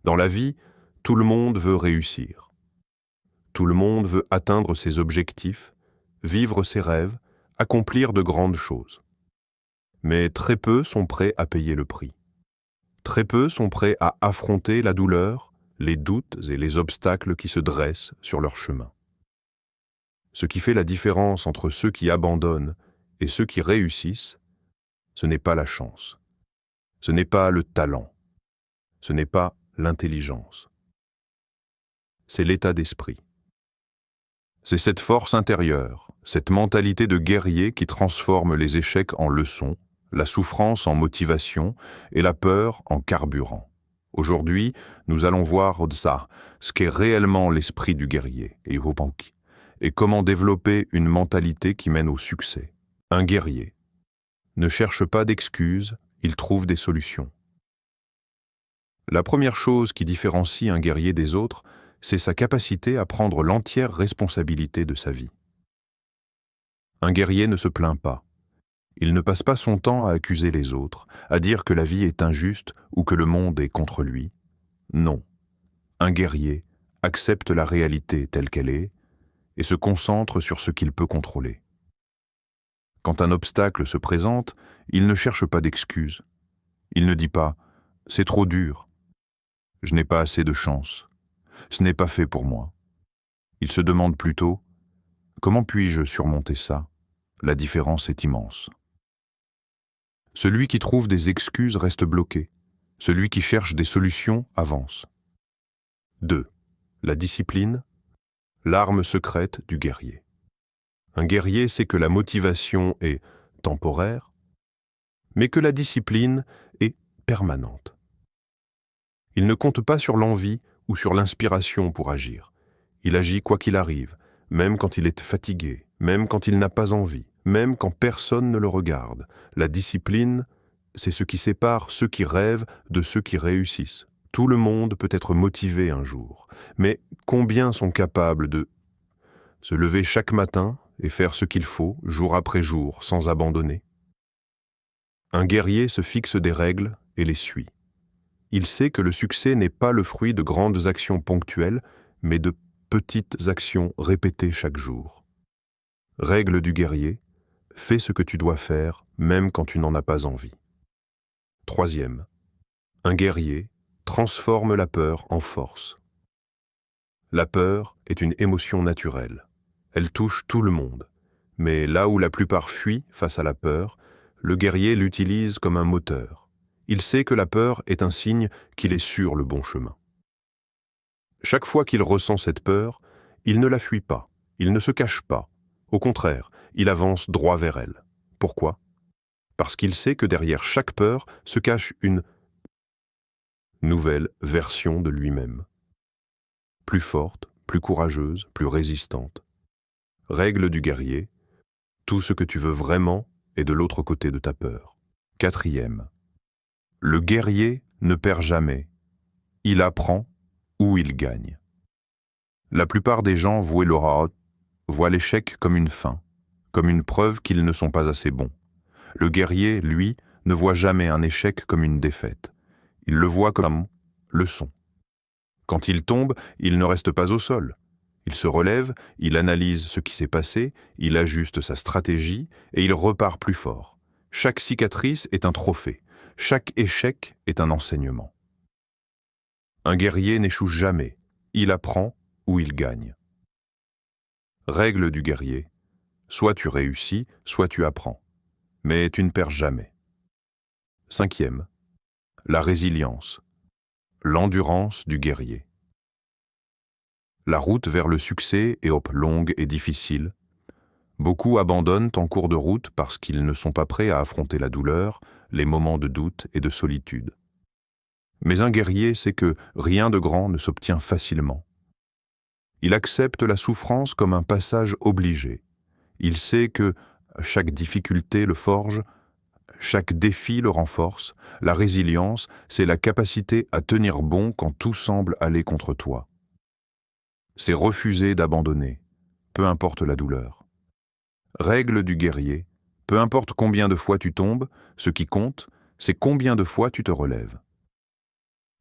Dans la vie, tout le monde veut réussir. Tout le monde veut atteindre ses objectifs, vivre ses rêves, accomplir de grandes choses. Mais très peu sont prêts à payer le prix. Très peu sont prêts à affronter la douleur, les doutes et les obstacles qui se dressent sur leur chemin. Ce qui fait la différence entre ceux qui abandonnent et ceux qui réussissent, ce n'est pas la chance. Ce n'est pas le talent. Ce n'est pas l'intelligence. C'est l'état d'esprit. C'est cette force intérieure, cette mentalité de guerrier qui transforme les échecs en leçons, la souffrance en motivation et la peur en carburant. Aujourd'hui, nous allons voir ça, ce qu'est réellement l'esprit du guerrier, et comment développer une mentalité qui mène au succès. Un guerrier ne cherche pas d'excuses, il trouve des solutions. La première chose qui différencie un guerrier des autres, c'est sa capacité à prendre l'entière responsabilité de sa vie. Un guerrier ne se plaint pas. Il ne passe pas son temps à accuser les autres, à dire que la vie est injuste ou que le monde est contre lui. Non. Un guerrier accepte la réalité telle qu'elle est et se concentre sur ce qu'il peut contrôler. Quand un obstacle se présente, il ne cherche pas d'excuses. Il ne dit pas « c'est trop dur »,« je n'ai pas assez de chance »,« ce n'est pas fait pour moi ». Il se demande plutôt « comment puis-je surmonter ça ?» La différence est immense. Celui qui trouve des excuses reste bloqué. Celui qui cherche des solutions avance. 2. La discipline, l'arme secrète du guerrier. Un guerrier sait que la motivation est temporaire, mais que la discipline est permanente. Il ne compte pas sur l'envie ou sur l'inspiration pour agir. Il agit quoi qu'il arrive, même quand il est fatigué, même quand il n'a pas envie, même quand personne ne le regarde. La discipline, c'est ce qui sépare ceux qui rêvent de ceux qui réussissent. Tout le monde peut être motivé un jour, mais combien sont capables de se lever chaque matin et faire ce qu'il faut, jour après jour, sans abandonner? Un guerrier se fixe des règles et les suit. Il sait que le succès n'est pas le fruit de grandes actions ponctuelles, mais de petites actions répétées chaque jour. Règle du guerrier, fais ce que tu dois faire, même quand tu n'en as pas envie. 3. Un guerrier transforme la peur en force. La peur est une émotion naturelle. Elle touche tout le monde. Mais là où la plupart fuient face à la peur, le guerrier l'utilise comme un moteur. Il sait que la peur est un signe qu'il est sur le bon chemin. Chaque fois qu'il ressent cette peur, il ne la fuit pas, il ne se cache pas. Au contraire, il avance droit vers elle. Pourquoi? Parce qu'il sait que derrière chaque peur se cache une nouvelle version de lui-même. Plus forte, plus courageuse, plus résistante. Règle du guerrier, tout ce que tu veux vraiment est de l'autre côté de ta peur. 4. Le guerrier ne perd jamais. Il apprend ou il gagne. La plupart des gens voient l'échec comme une fin, comme une preuve qu'ils ne sont pas assez bons. Le guerrier, lui, ne voit jamais un échec comme une défaite. Il le voit comme une leçon. Quand il tombe, il ne reste pas au sol. Il se relève, il analyse ce qui s'est passé, il ajuste sa stratégie et il repart plus fort. Chaque cicatrice est un trophée. Chaque échec est un enseignement. Un guerrier n'échoue jamais. Il apprend ou il gagne. Règle du guerrier. Soit tu réussis, soit tu apprends. Mais tu ne perds jamais. 5. La résilience. L'endurance du guerrier. La route vers le succès est longue et difficile. Beaucoup abandonnent en cours de route parce qu'ils ne sont pas prêts à affronter la douleur, les moments de doute et de solitude. Mais un guerrier sait que rien de grand ne s'obtient facilement. Il accepte la souffrance comme un passage obligé. Il sait que chaque difficulté le forge, chaque défi le renforce. La résilience, c'est la capacité à tenir bon quand tout semble aller contre toi. C'est refuser d'abandonner, peu importe la douleur. Règle du guerrier, peu importe combien de fois tu tombes, ce qui compte, c'est combien de fois tu te relèves.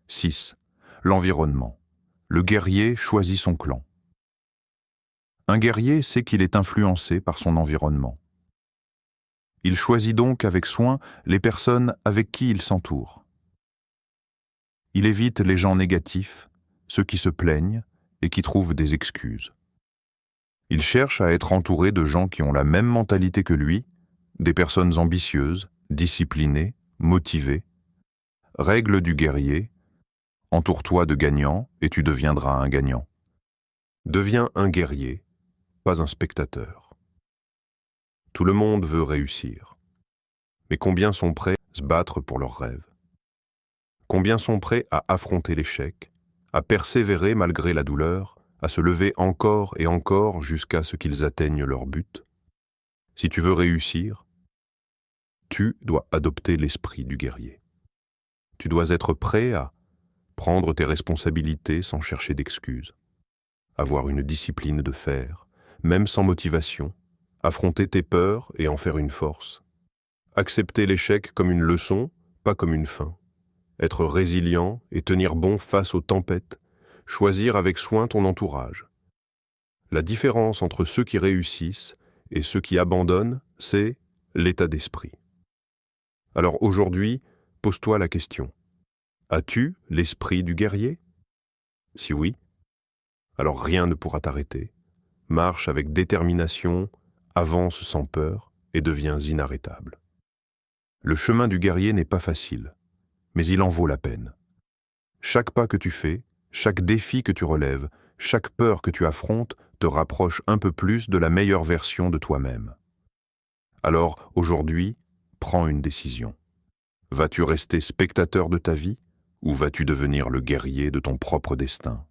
6. l'environnement. Le guerrier choisit son clan. Un guerrier sait qu'il est influencé par son environnement. Il choisit donc avec soin les personnes avec qui il s'entoure. Il évite les gens négatifs, ceux qui se plaignent et qui trouvent des excuses. Il cherche à être entouré de gens qui ont la même mentalité que lui, des personnes ambitieuses, disciplinées, motivées. Règle du guerrier, entoure-toi de gagnants et tu deviendras un gagnant. Deviens un guerrier, pas un spectateur. Tout le monde veut réussir. Mais combien sont prêts à se battre pour leurs rêves? Combien sont prêts à affronter l'échec, à persévérer malgré la douleur, à se lever encore et encore jusqu'à ce qu'ils atteignent leur but? Si tu veux réussir, tu dois adopter l'esprit du guerrier. Tu dois être prêt à prendre tes responsabilités sans chercher d'excuses, avoir une discipline de fer, même sans motivation, affronter tes peurs et en faire une force, accepter l'échec comme une leçon, pas comme une fin, être résilient et tenir bon face aux tempêtes, choisir avec soin ton entourage. La différence entre ceux qui réussissent et ceux qui abandonnent, c'est l'état d'esprit. Alors aujourd'hui, pose-toi la question. As-tu l'esprit du guerrier? Si oui, alors rien ne pourra t'arrêter. Marche avec détermination, avance sans peur et deviens inarrêtable. Le chemin du guerrier n'est pas facile, mais il en vaut la peine. Chaque pas que tu fais, chaque défi que tu relèves, chaque peur que tu affrontes te rapproche un peu plus de la meilleure version de toi-même. Alors, aujourd'hui, prends une décision. Vas-tu rester spectateur de ta vie ou vas-tu devenir le guerrier de ton propre destin?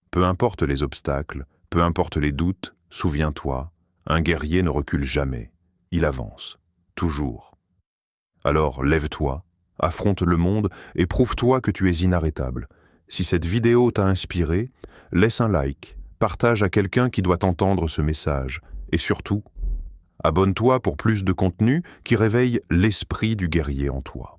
Peu importe les obstacles, peu importe les doutes, souviens-toi, un guerrier ne recule jamais, il avance, toujours. Alors lève-toi, affronte le monde et prouve-toi que tu es inarrêtable. Si cette vidéo t'a inspiré, laisse un like, partage à quelqu'un qui doit entendre ce message et surtout, abonne-toi pour plus de contenu qui réveille l'esprit du guerrier en toi.